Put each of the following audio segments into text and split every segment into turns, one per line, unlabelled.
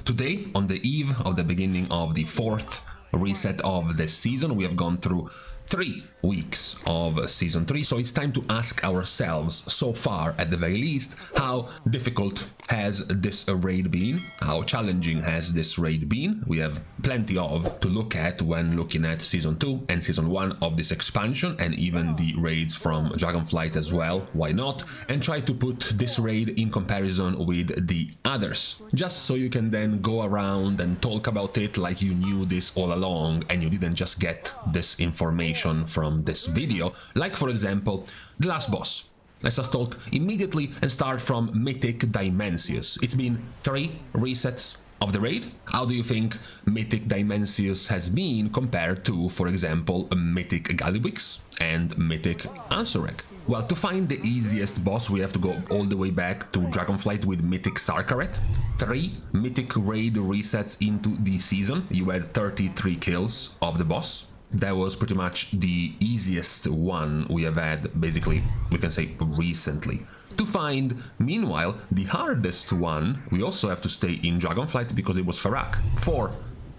Today, on the eve of the beginning of the 4th reset of the season, we have gone through 3 weeks of Season 3, so it's time to ask ourselves, so far at the very least, how difficult has this raid been? How challenging has this raid been? We have plenty of to look at when looking at Season 2 and Season 1 of this expansion, and even the raids from Dragonflight as well, why not? And try to put this raid in comparison with the others, just so you can then go around and talk about it like you knew this all along and you didn't just get this information from this video, like for example, the last boss. Let's just talk immediately and start from Mythic Dimensius. It's been 3 resets of the raid. How do you think Mythic Dimensius has been compared to, for example, Mythic Gallywix and Mythic Ansorek? Well, to find the easiest boss, we have to go all the way back to Dragonflight with Mythic Sarkaret. 3 Mythic raid resets into the season. You had 33 kills of the boss. That was pretty much the easiest one we have had, basically, we can say, recently. To find, meanwhile, the hardest one, we also have to stay in Dragonflight because it was Farak. 4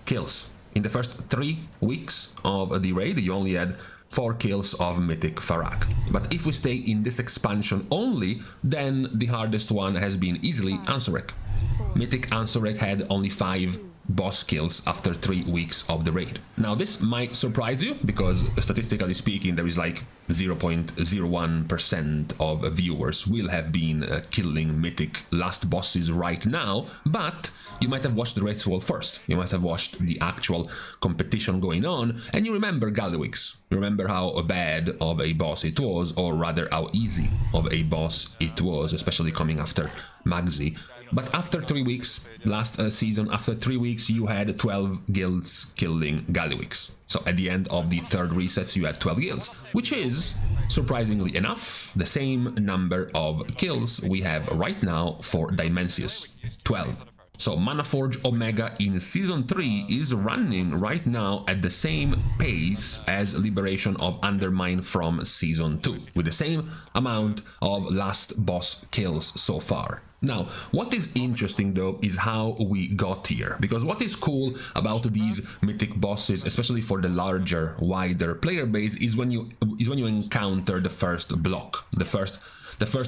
kills. In the first 3 weeks of the raid, you only had 4 kills of Mythic Farak. But if we stay in this expansion only, then the hardest one has been easily Ansorek. Mythic Ansorek had only 5 boss kills after 3 weeks of the raid. Now this might surprise you, because statistically speaking there is like 0.01% of viewers will have been killing Mythic last bosses right now, but you might have watched the raid wall first, you might have watched the actual competition going on, and you remember Gallywix. You remember how bad of a boss it was, or rather how easy of a boss it was, especially coming after Magzi. But after 3 weeks, last season, after 3 weeks, you had 12 guilds killing Gallywix. So at the end of the 3rd resets, you had 12 guilds, which is, surprisingly enough, the same number of kills we have right now for Dimensius, 12. So Manaforge Omega in Season 3 is running right now at the same pace as Liberation of Undermine from Season 2, with the same amount of last boss kills so far. Now, what is interesting though is how we got here, because what is cool about these mythic bosses, especially for the larger, wider player base, is when you encounter the first block, the first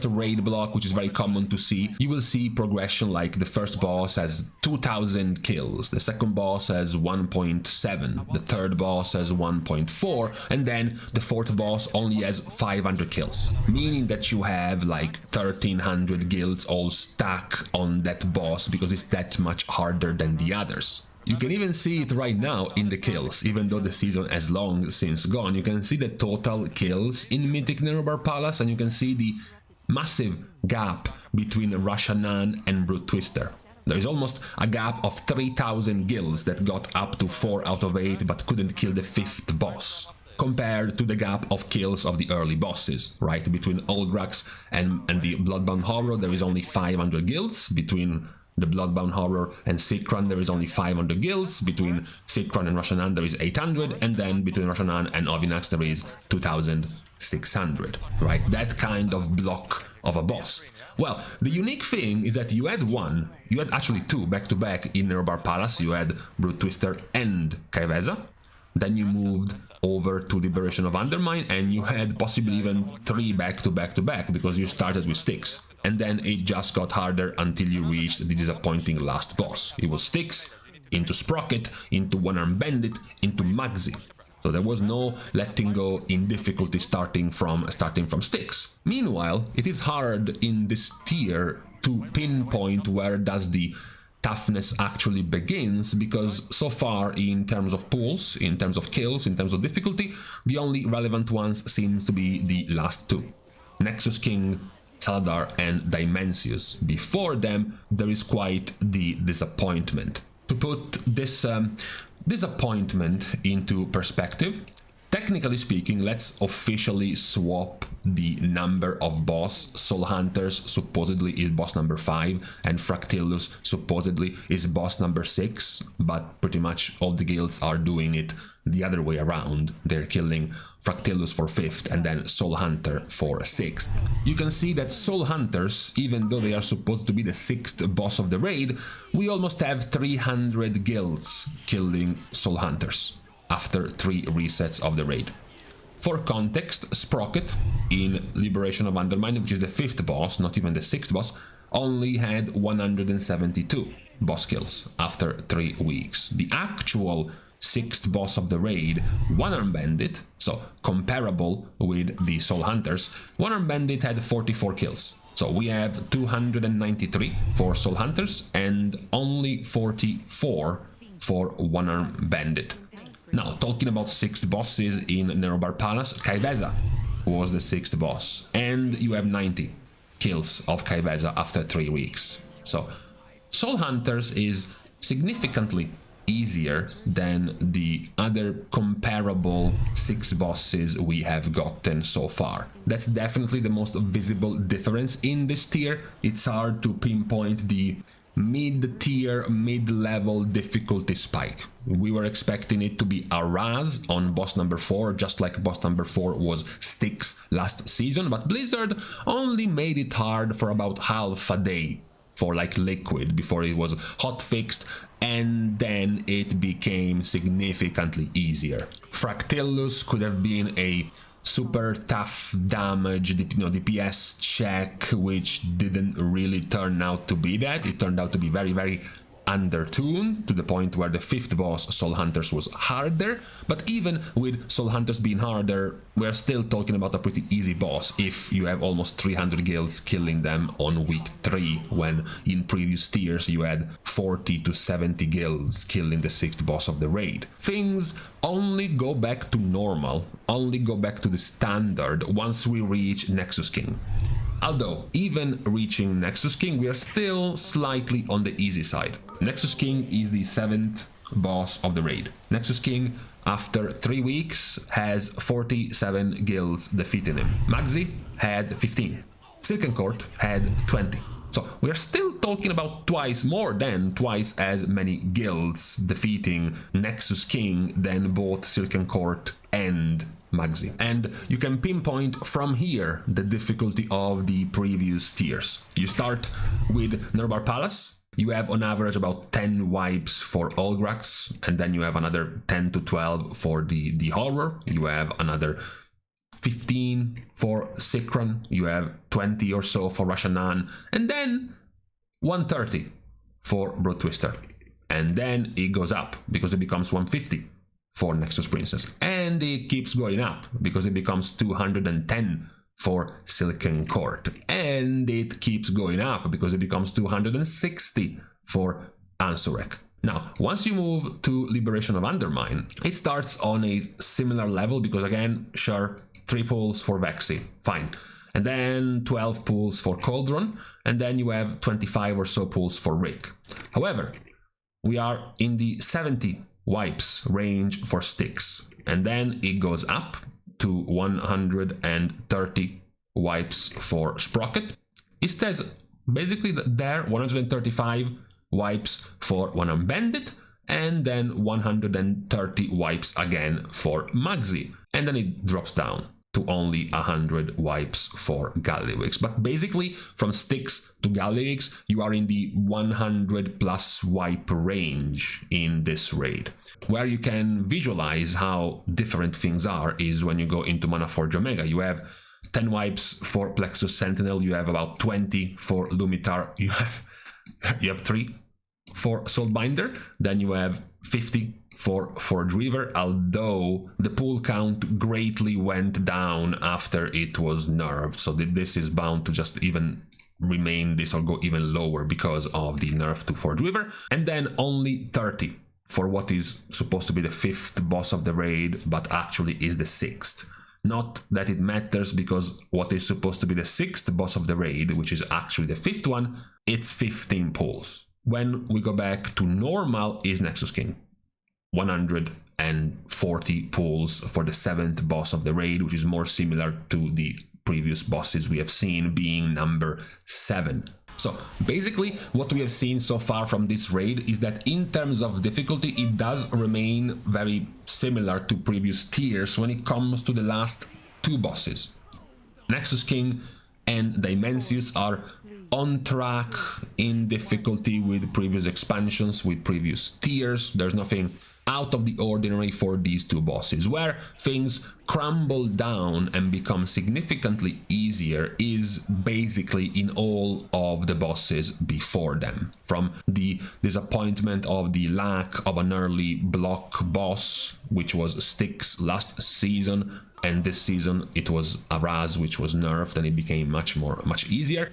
raid block, which is very common to see. You will see progression, like the first boss has 2000 kills, the second boss has 1.7, the third boss has 1.4, and then the 4th boss only has 500 kills, meaning that you have like 1300 guilds all stack on that boss because it's that much harder than the others. You can even see it right now in the kills, even though the season has long since gone. You can see the total kills in Mythic Nerubar Palace, and you can see the massive gap between Rashanan and Brute Twister. There is almost a gap of 3000 guilds that got up to 4 out of 8 but couldn't kill the 5th boss, compared to the gap of kills of the early bosses, right? Between Olgrax and the Bloodbound Horror, there is only 500 guilds. Between the Bloodbound Horror and Sikran, there is only 500 guilds. Between Sikran and Rashanan, there is 800, and then between Rashanan and Ovinax, there is 2600, right? That kind of block of a boss. Well, the unique thing is that you had actually 2 back-to-back in Nerubar Palace. You had Brute Twister and Kaiveza. Then you moved over to Liberation of Undermine, and you had possibly even 3 back-to-back because you started with Styx. And then it just got harder until you reached the disappointing last boss. It was Styx, into Sprocket, into One Arm Bandit, into Magzi. So there was no letting go in difficulty starting from Styx. Meanwhile, it is hard in this tier to pinpoint where does the toughness actually begins, because so far in terms of pools, in terms of kills, in terms of difficulty, the only relevant ones seems to be the last 2. Nexus King, Saladar and Dimensius. Before them, there is quite the disappointment. To put this disappointment into perspective, technically speaking, let's officially swap the number of boss. Soul Hunters supposedly is boss number 5, and Fractillus supposedly is boss number 6, but pretty much all the guilds are doing it the other way around. They're killing Fractillus for 5th and then Soul Hunter for 6th. You can see that Soul Hunters, even though they are supposed to be the 6th boss of the raid, we almost have 300 guilds killing Soul Hunters after 3 resets of the raid. For context, Sprocket in Liberation of Undermine, which is the 5th boss, not even the 6th boss, only had 172 boss kills after 3 weeks. The actual 6th boss of the raid, One Arm Bandit, so comparable with the Soul Hunters, One Arm Bandit had 44 kills. So we have 293 for Soul Hunters and only 44 for One Arm Bandit. Now, talking about 6th bosses in Nerubar Palace, Kaiveza was the 6th boss, and you have 90 kills of Kaiveza after 3 weeks. So, Soul Hunters is significantly easier than the other comparable 6 bosses we have gotten so far. That's definitely the most visible difference in this tier. It's hard to pinpoint the mid-tier, mid-level difficulty spike. We were expecting it to be a Raz on boss number 4, just like boss number 4 was Styx last season, but Blizzard only made it hard for about half a day for like Liquid before it was hot fixed, and then it became significantly easier. Fractillus could have been a super tough damage, DPS check, which didn't really turn out to be that. It turned out to be very, very undertuned, to the point where the 5th boss, Soul Hunters, was harder. But even with Soul Hunters being harder, we're still talking about a pretty easy boss if you have almost 300 guilds killing them on week 3, when in previous tiers you had 40 to 70 guilds killing the 6th boss of the raid. Things only go back to normal, only go back to the standard once we reach Nexus King. Although, even reaching Nexus King, we are still slightly on the easy side. Nexus King is the 7th boss of the raid. Nexus King, after 3 weeks, has 47 guilds defeating him. Magzi had 15. Silken Court had 20. So we are still talking about more than twice as many guilds defeating Nexus King than both Silken Court and Magzi. And you can pinpoint from here the difficulty of the previous tiers. You start with Nerubar Palace. You have on average about 10 wipes for Olgrax, and then you have another 10 to 12 for the Horror. You have another 15 for Sikron. You have 20 or so for Rashanan, and then 130 for Brood Twister. And then it goes up because it becomes 150 for Nexus Princess, and it keeps going up because it becomes 210 for Silken Court, and it keeps going up because it becomes 260 for Ansurek. Now, once you move to Liberation of Undermine, it starts on a similar level because, again, sure, 3 pulls for Vexi, fine, and then 12 pulls for Cauldron, and then you have 25 or so pulls for Rick. However, we are in the 70 wipes range for Styx, and then it goes up to 130 wipes for Sprocket. It says basically that there 135 wipes for One Arm Bandit, and then 130 wipes again for Magzi, and then it drops down to only 100 wipes for Gallywix. But basically, from Styx to Gallywix, you are in the 100 plus wipe range in this raid. Where you can visualize how different things are is when you go into Manaforge Omega. You have 10 wipes for Plexus Sentinel, you have about 20 for Lumitar, you have 3 for Soulbinder, then you have 50 for Forge Weaver, although the pull count greatly went down after it was nerfed, so this is bound to just even remain this or go even lower because of the nerf to Forge Weaver. And then only 30 for what is supposed to be the 5th boss of the raid, but actually is the 6th. Not that it matters, because what is supposed to be the 6th boss of the raid, which is actually the 5th one, it's 15 pulls. When we go back to normal is Nexus King. 140 pulls for the 7th boss of the raid, which is more similar to the previous bosses we have seen, being number 7. So basically what we have seen so far from this raid is that in terms of difficulty it does remain very similar to previous tiers when it comes to the last 2 bosses. Nexus King and Dimensius are on track in difficulty with previous expansions, with previous tiers. There's nothing out of the ordinary for these 2 bosses. Where things crumble down and become significantly easier is basically in all of the bosses before them. From the disappointment of the lack of an early block boss, which was Styx last season, and this season it was Aberrus, which was nerfed and it became much easier.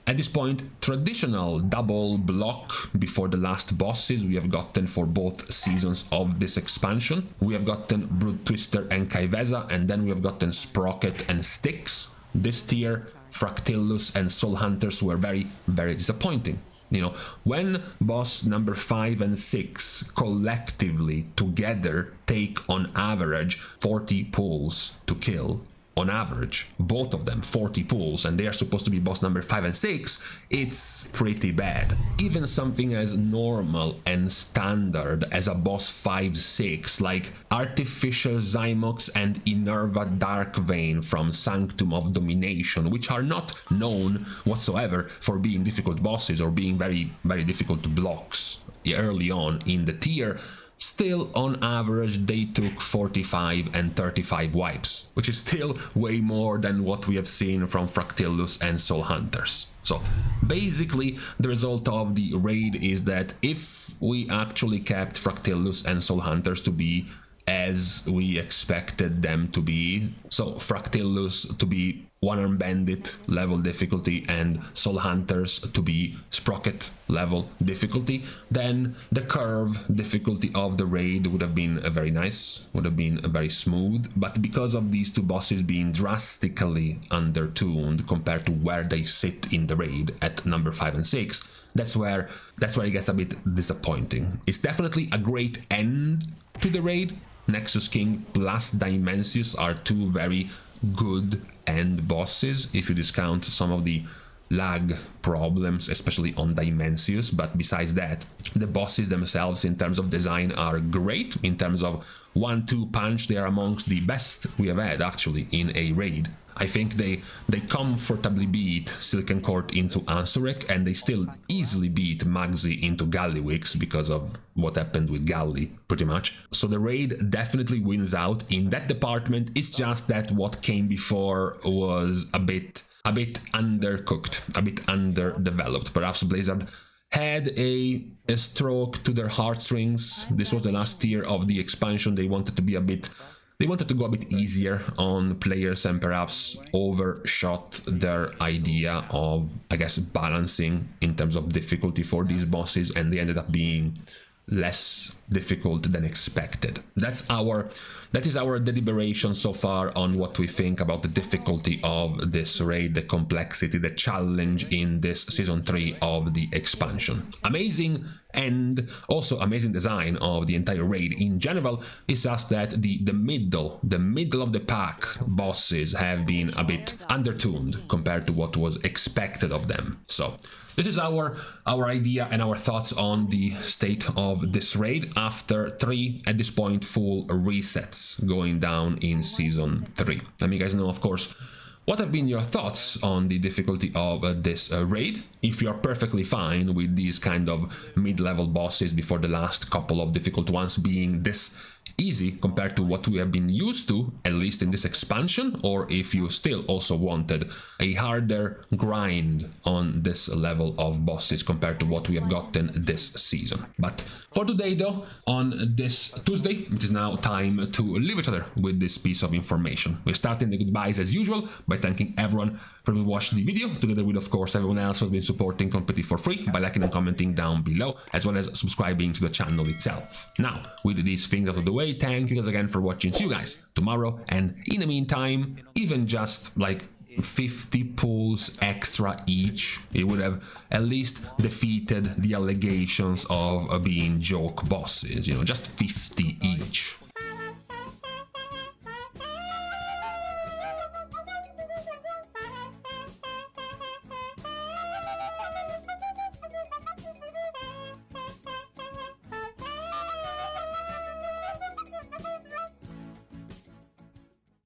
At this point, traditional double block before the last bosses we have gotten for both seasons of this expansion. We have gotten Brute Twister and Kaiveza, and then we have gotten Sprocket and Styx. This tier, Fractillus and Soul Hunters were very disappointing. You know, when boss number 5 and 6 collectively together take on average 40 pulls to kill, on average, both of them 40 pulls, and they are supposed to be boss number 5 and 6, it's pretty bad. Even something as normal and standard as a boss 5-6 like Artificial Zymox and Inerva Darkvein from Sanctum of Domination, which are not known whatsoever for being difficult bosses or being very difficult blocks early on in the tier, still on average they took 45 and 35 wipes, which is still way more than what we have seen from Fractillus and Soul Hunters. So basically the result of the raid is that if we actually kept Fractillus and Soul Hunters to be as we expected them to be, so Fractillus to be One-Arm Bandit level difficulty and Soul Hunters to be Sprocket level difficulty, then the curve difficulty of the raid would have been very nice, would have been very smooth. But because of these 2 bosses being drastically undertuned compared to where they sit in the raid at number 5 and 6, that's where it gets a bit disappointing. It's definitely a great end to the raid. Nexus King plus Dimensius are 2 very good end bosses if you discount some of the lag problems, especially on Dimensius. But besides that, the bosses themselves in terms of design are great. In terms of 1-2 punch, they are amongst the best we have had actually in a raid. I think they comfortably beat Silken Court into Ansurek, and they still easily beat Magzi into Gallywix because of what happened with Galli, pretty much. So the raid definitely wins out in that department. It's just that what came before was a bit undercooked, a bit underdeveloped. Perhaps Blizzard had a stroke to their heartstrings. This was the last tier of the expansion. They wanted to go a bit easier on players and perhaps overshot their idea of, I guess, balancing in terms of difficulty for these bosses, and they ended up being less difficult than expected. That is our deliberation so far on what we think about the difficulty of this raid, the complexity, the challenge in this season 3 of the expansion. Amazing, and also amazing design of the entire raid in general. It's just that the middle of the pack bosses have been a bit undertuned compared to what was expected of them. So this is our idea and our thoughts on the state of this raid after 3, at this point, full resets going down in Season 3. Let me guys know, of course, what have been your thoughts on the difficulty of this raid. If you're perfectly fine with these kind of mid-level bosses before the last couple of difficult ones being this easy compared to what we have been used to, at least in this expansion, or if you still also wanted a harder grind on this level of bosses compared to what we have gotten this season. But for today though, on this Tuesday, it is now time to leave each other with this piece of information. We're starting the goodbyes as usual by thanking everyone for watching the video, together with, of course, everyone else who has been supporting completely for free by liking and commenting down below, as well as subscribing to the channel itself. Now, with these things out of the way, thank you guys again for watching. See you guys tomorrow, and in the meantime, even just like 50 pulls extra each, it would have at least defeated the allegations of being joke bosses, you know, just 50 each.